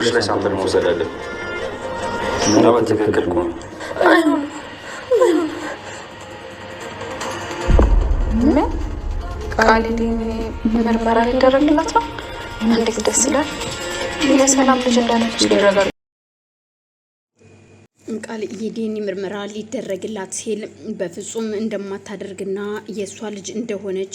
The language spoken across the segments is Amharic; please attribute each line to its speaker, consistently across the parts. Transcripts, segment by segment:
Speaker 1: ላይ ሳምፕል መውሰድ አለብን እና በትክክል ነው።
Speaker 2: ቃሊቲን ምርመራ ሊደረግላት ነው። እንዴት ደስ ይላል! የሰላም ልጅ እንዳለች ሊረጋግጥ
Speaker 3: ቃል የዲኤንኤ ምርመራ ሊደረግላት ሲል በፍጹም እንደማታደርግና የሷ ልጅ እንደሆነች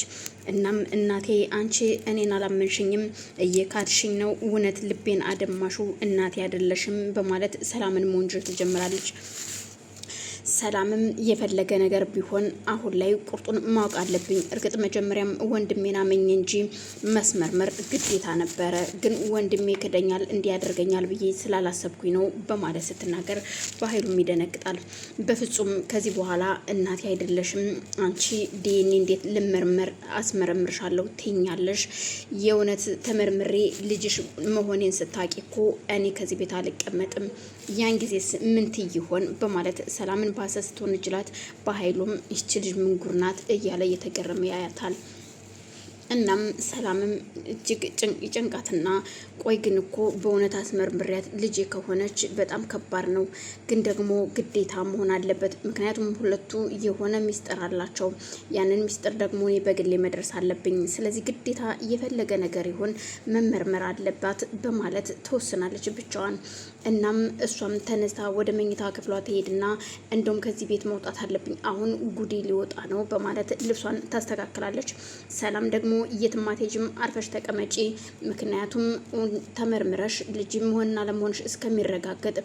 Speaker 3: እናም እናቴ አንቺ እኔን አላመንሽኝም፣ እየካድሽኝ ነው፣ እውነት ልቤን አደማሹ፣ እናቴ አይደለሽም በማለት ሰላምን መወንጀል ትጀምራለች። ሰላምም የፈለገ ነገር ቢሆን አሁን ላይ ቁርጡን ማወቅ አለብኝ። እርግጥ መጀመሪያም ወንድሜን አመኝ እንጂ መስመርመር ግዴታ ነበረ፣ ግን ወንድሜ ክደኛል እንዲያደርገኛል ብዬ ስላላሰብኩኝ ነው በማለት ስትናገር በኃይሉም ይደነግጣል። በፍጹም ከዚህ በኋላ እናቴ አይደለሽም፣ አንቺ ዲኤንኤ እንዴት ልመርመር አስመረምርሻለሁ ትኛለሽ? የእውነት ተመርምሬ ልጅሽ መሆኔን ስታቂ እኮ እኔ ከዚህ ቤት አልቀመጥም፣ ያን ጊዜስ ምን ትይሆን በማለት ሰላምን ባሰስቶን ጅላት በኃይሉም ይች ልጅ ምንጉር ናት እያለ እየተገረመ ያያታል። እናም ሰላምም እጅግ ጭንቃትና ቆይ ግን እኮ በእውነት አስመርምሪያት ልጄ ከሆነች በጣም ከባድ ነው፣ ግን ደግሞ ግዴታ መሆን አለበት። ምክንያቱም ሁለቱ የሆነ ሚስጥር አላቸው። ያንን ሚስጥር ደግሞ እኔ በግሌ መድረስ አለብኝ። ስለዚህ ግዴታ የፈለገ ነገር ይሆን መመርመር አለባት በማለት ተወስናለች ብቻዋን። እናም እሷም ተነስታ ወደ መኝታ ክፍሏ ትሄድና እንደውም ከዚህ ቤት መውጣት አለብኝ፣ አሁን ጉዴ ሊወጣ ነው በማለት ልብሷን ታስተካክላለች። ሰላም ደግሞ የትም አትሄጂም፣ አርፈሽ ተቀመጪ፣ ምክንያቱም ተመርምረሽ ልጅ መሆንና ለመሆንሽ እስከሚረጋገጥ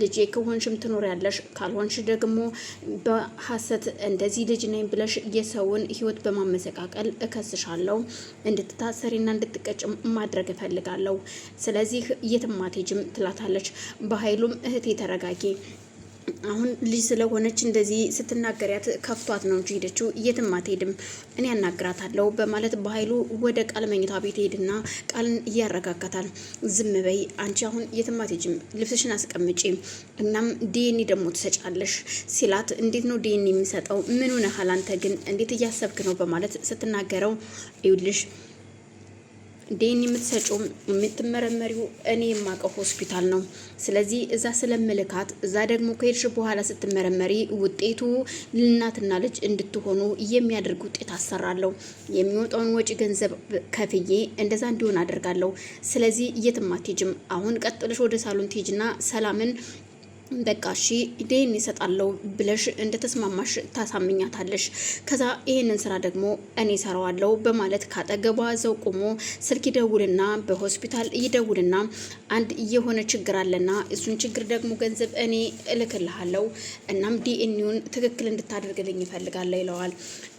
Speaker 3: ልጄ ከሆንሽም ትኖሪያለሽ፣ ካልሆንሽ ደግሞ በሐሰት እንደዚህ ልጅ ነኝ ብለሽ የሰውን ሕይወት በማመሰቃቀል እከስሻለሁ፣ እንድትታሰሪና እንድትቀጭ ማድረግ እፈልጋለሁ። ስለዚህ የትም አትሄጂም ትላታለች። በኃይሉም እህቴ ተረጋጊ፣ አሁን ልጅ ስለሆነች እንደዚህ ስትናገሪያት ከፍቷት ነው እንጂ ሄደችው፣ የትም አትሄድም፣ እኔ ያናግራታለሁ በማለት በኃይሉ ወደ ቃል መኝታ ቤት ሄድና ቃልን እያረጋጋታል። ዝም በይ አንቺ አሁን የትም አትሄጂም፣ ልብስሽን አስቀምጪ፣ እናም ዲኤንኤ ደግሞ ትሰጫለሽ ሲላት፣ እንዴት ነው ዲኤንኤ የሚሰጠው? ምን ሆነሃል አንተ ግን እንዴት እያሰብክ ነው በማለት ስትናገረው፣ ይኸውልሽ ዲኤንኤ የምትሰጪው የምትመረመሪው እኔ የማውቀው ሆስፒታል ነው። ስለዚህ እዛ ስለምልካት እዛ ደግሞ ከሄድሽ በኋላ ስትመረመሪ ውጤቱ ልናትና ልጅ እንድትሆኑ የሚያደርግ ውጤት አሰራለሁ። የሚወጣውን ወጪ ገንዘብ ከፍዬ እንደዛ እንዲሆን አደርጋለሁ። ስለዚህ የትም አትሄጂም። አሁን ቀጥለሽ ወደ ሳሎን ትሄጂና ሰላምን በቃ እሺ ዲኤንኤ እሰጣለሁ ብለሽ እንደተስማማሽ ታሳምኛታለሽ። ከዛ ይሄንን ስራ ደግሞ እኔ ሰራዋለሁ በማለት ካጠገቧ ዘው ቆሞ ስልክ ይደውልና በሆስፒታል ይደውልና አንድ የሆነ ችግር አለና እሱን ችግር ደግሞ ገንዘብ እኔ እልክልሃለሁ፣ እናም ዲኤንኤውን ትክክል እንድታደርግልኝ ይፈልጋለሁ ይለዋል።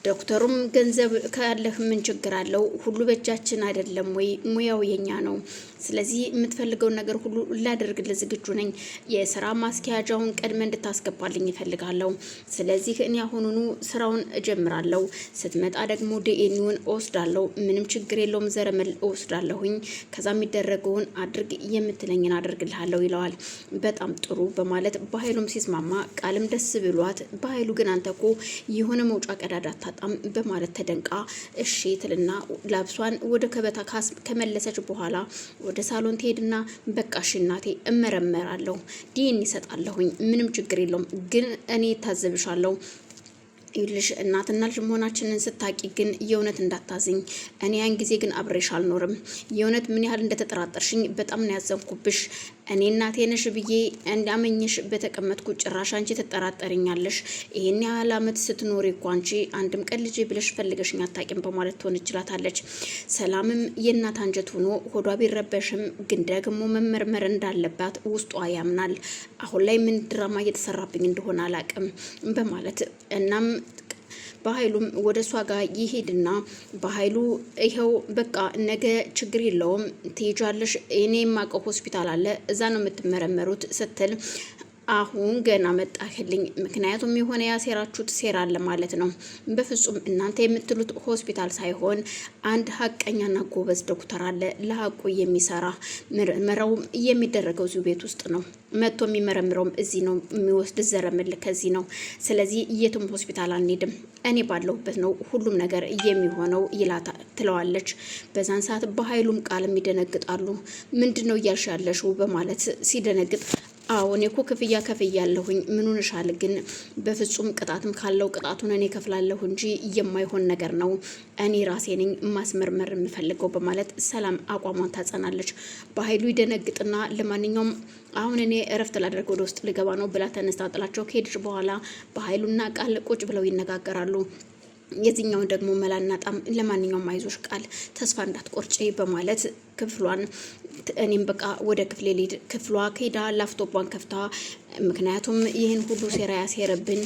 Speaker 3: ዶክተሩም ገንዘብ ካለህ ምን ችግር አለው? ሁሉ በእጃችን አይደለም ወይ? ሙያው የኛ ነው። ስለዚህ የምትፈልገውን ነገር ሁሉ ላደርግልህ ዝግጁ ነኝ። የስራ ማስኪያጃውን ቀድመ እንድታስገባልኝ ይፈልጋለሁ። ስለዚህ እኔ አሁኑኑ ስራውን እጀምራለሁ። ስትመጣ ደግሞ ዲኤንኤውን እወስዳለሁ። ምንም ችግር የለውም፣ ዘረመል እወስዳለሁኝ። ከዛ የሚደረገውን አድርግ፣ የምትለኝን አደርግልሃለሁ ይለዋል። በጣም ጥሩ በማለት በኃይሉም ሲስማማ ቃልም ደስ ብሏት፣ በኃይሉ ግን አንተ እኮ የሆነ መውጫ ቀዳዳ በማለት ተደንቃ እሺ ትልና ላብሷን ወደ ከበታ ከመለሰች በኋላ ወደ ሳሎን ትሄድና በቃ እሺ እናቴ እመረመራለሁ፣ ዲኤንኤ እሰጣለሁኝ፣ ምንም ችግር የለውም፣ ግን እኔ ታዘብሻለሁ ይልሽ እናትና ልጅ መሆናችንን ስታቂ ግን የእውነት እንዳታዝኝ፣ እኔ ያን ጊዜ ግን አብሬሽ አልኖርም። የእውነት ምን ያህል እንደተጠራጠርሽኝ በጣም ነው ያዘንኩብሽ። እኔ እናቴ ነሽ ብዬ እንዳመኝሽ በተቀመጥኩ ጭራሽ አንቺ ትጠራጠርኛለሽ። ይሄን ያህል አመት ስትኖሪ እኮ አንቺ አንድም ቀን ልጅ ብለሽ ፈልገሽኝ አታቂም በማለት ትሆን ይችላታለች። ሰላምም የእናት አንጀት ሆኖ ሆዷ ቢረበሽም ግን ደግሞ መመርመር እንዳለባት ውስጧ ያምናል። አሁን ላይ ምን ድራማ እየተሰራብኝ እንደሆነ አላቅም በማለት እናም በኃይሉም ወደ እሷ ጋር ይሄድና በኃይሉ ይኸው በቃ ነገ ችግር የለውም ትሄጃለሽ፣ እኔ የማውቀው ሆስፒታል አለ፣ እዛ ነው የምትመረመሩት ስትል አሁን ገና መጣህልኝ። ምክንያቱም የሆነ ያሴራችሁት ሴራ አለ ማለት ነው። በፍጹም እናንተ የምትሉት ሆስፒታል ሳይሆን አንድ ሀቀኛና ጎበዝ ዶክተር አለ ለሀቁ የሚሰራ ምርመራው የሚደረገው እዚሁ ቤት ውስጥ ነው። መጥቶ የሚመረምረውም እዚህ ነው። የሚወስድ ዘረምል ከዚህ ነው። ስለዚህ የትም ሆስፒታል አንሄድም፣ እኔ ባለሁበት ነው ሁሉም ነገር የሚሆነው ትለዋለች። በዛን ሰዓት በኃይሉም ቃል ይደነግጣሉ። ምንድን ነው እያልሽ ያለሽው በማለት ሲደነግጥ አዎ እኔ እኮ ክፍያ ከፍያለሁኝ። ምን ሆነሻል? ግን በፍጹም ቅጣትም ካለው ቅጣቱን እኔ ከፍላለሁ እንጂ የማይሆን ነገር ነው። እኔ ራሴ ነኝ ማስመርመር የምፈልገው በማለት ሰላም አቋሟን ታጸናለች። በኃይሉ ይደነግጥና ለማንኛውም አሁን እኔ እረፍት ላደርግ ወደ ውስጥ ልገባ ነው ብላ ተነስታ ጥላቸው ከሄደች በኋላ በኃይሉና ቃል ቁጭ ብለው ይነጋገራሉ። የዚህኛውን ደግሞ መላናጣም ለማንኛውም አይዞሽ ቃል ተስፋ እንዳትቆርጪ በማለት ክፍሏን እኔም በቃ ወደ ክፍሌ ልሂድ። ክፍሏ ከሄዳ ላፕቶቧን ከፍታ ምክንያቱም ይህን ሁሉ ሴራ ያሴረብን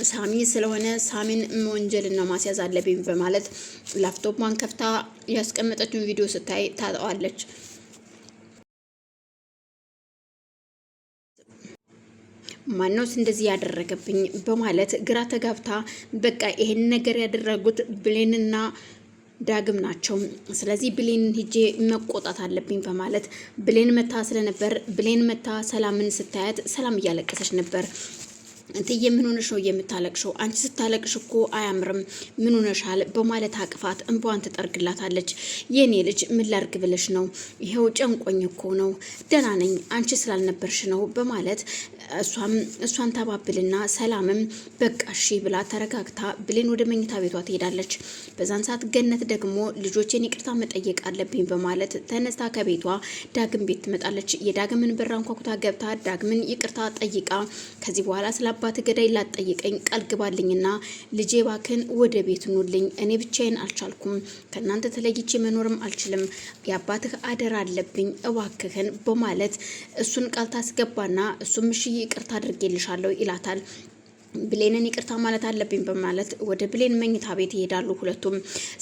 Speaker 3: ሳሚ ስለሆነ ሳሚን ወንጀልና ማስያዝ አለብኝ በማለት ላፕቶቧን ከፍታ ያስቀመጠችውን ቪዲዮ ስታይ ታጠዋለች። ማነውስ እንደዚህ ያደረገብኝ በማለት ግራ ተጋብታ በቃ ይሄን ነገር ያደረጉት ብሌንና ዳግም ናቸው። ስለዚህ ብሌንን ሂጄ መቆጣት አለብኝ በማለት ብሌን መታ ስለነበር ብሌን መታ ሰላምን ስታያት ሰላም እያለቀሰች ነበር። እንትዬ ምን ሆነሽ ነው የምታለቅሽው? አንቺ ስታለቅሽ እኮ አያምርም፣ ምን ሆነሻል? በማለት አቅፋት እንባዋን ትጠርግላታለች። የኔ ልጅ ምን ላርግ ብለሽ ነው? ይሄው ጨንቆኝ እኮ ነው። ደህና ነኝ አንቺ ስላልነበርሽ ነው በማለት እሷን ተባብልና ሰላምም በቃ እሺ ብላ ተረጋግታ ብሌን ወደ መኝታ ቤቷ ትሄዳለች። በዛን ሰዓት ገነት ደግሞ ልጆቼን ይቅርታ መጠየቅ አለብኝ በማለት ተነስታ ከቤቷ ዳግም ቤት ትመጣለች። የዳግምን በር አንኳኩታ ገብታ ዳግምን ይቅርታ ጠይቃ ከዚህ በኋላ ስለ አባት ገዳይ ላጠይቀኝ ቃል ግባልኝና ልጄ ባክን ወደ ቤት ኑልኝ፣ እኔ ብቻዬን አልቻልኩም፣ ከእናንተ ተለይቼ መኖርም አልችልም፣ የአባትህ አደራ አለብኝ እባክህን በማለት እሱን ቃል ታስገባና እሱም እሺ ይቅርታ አድርጌልሻለሁ ይላታል። ብሌንን ይቅርታ ማለት አለብኝ በማለት ወደ ብሌን መኝታ ቤት ይሄዳሉ። ሁለቱም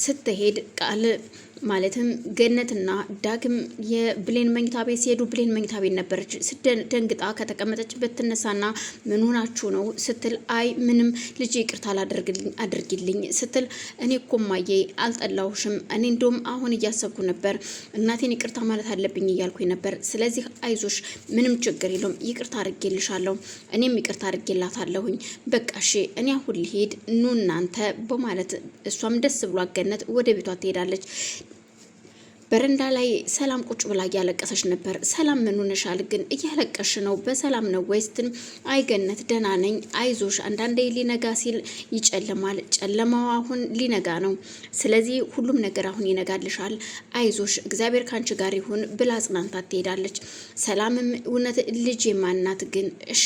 Speaker 3: ስትሄድ ቃል ማለትም ገነትና ዳግም የብሌን መኝታ ቤት ሲሄዱ ብሌን መኝታ ቤት ነበረች። ደንግጣ ከተቀመጠችበት ትነሳና ምን ሆናችሁ ነው ስትል አይ ምንም ልጅ ይቅርታ አድርጊልኝ ስትል እኔ እኮ እማዬ አልጠላሁሽም፣ እኔ እንደውም አሁን እያሰብኩ ነበር እናቴን ይቅርታ ማለት አለብኝ እያልኩኝ ነበር። ስለዚህ አይዞሽ ምንም ችግር የለውም ይቅርታ አድርጌልሻለሁ፣ እኔም ይቅርታ አድርጌላታለሁኝ፣ በቃ እሺ እኔ አሁን ልሄድ ኑ እናንተ በማለት እሷም ደስ ብሏት ገነት ወደ ቤቷ ትሄዳለች። በረንዳ ላይ ሰላም ቁጭ ብላ እያለቀሰች ነበር። ሰላም ምን ሆነሻል ግን እያለቀሽ ነው? በሰላም ነው ወይስ? አይ ገነት ደህና ነኝ አይዞሽ፣ አንዳንዴ ሊነጋ ሲል ይጨልማል፣ ጨለማው አሁን ሊነጋ ነው፣ ስለዚህ ሁሉም ነገር አሁን ይነጋልሻል፣ አይዞሽ እግዚአብሔር ካንቺ ጋር ይሁን ብላ አጽናንታት ትሄዳለች። ሰላምም እውነት ልጅ ማናት ግን? እሺ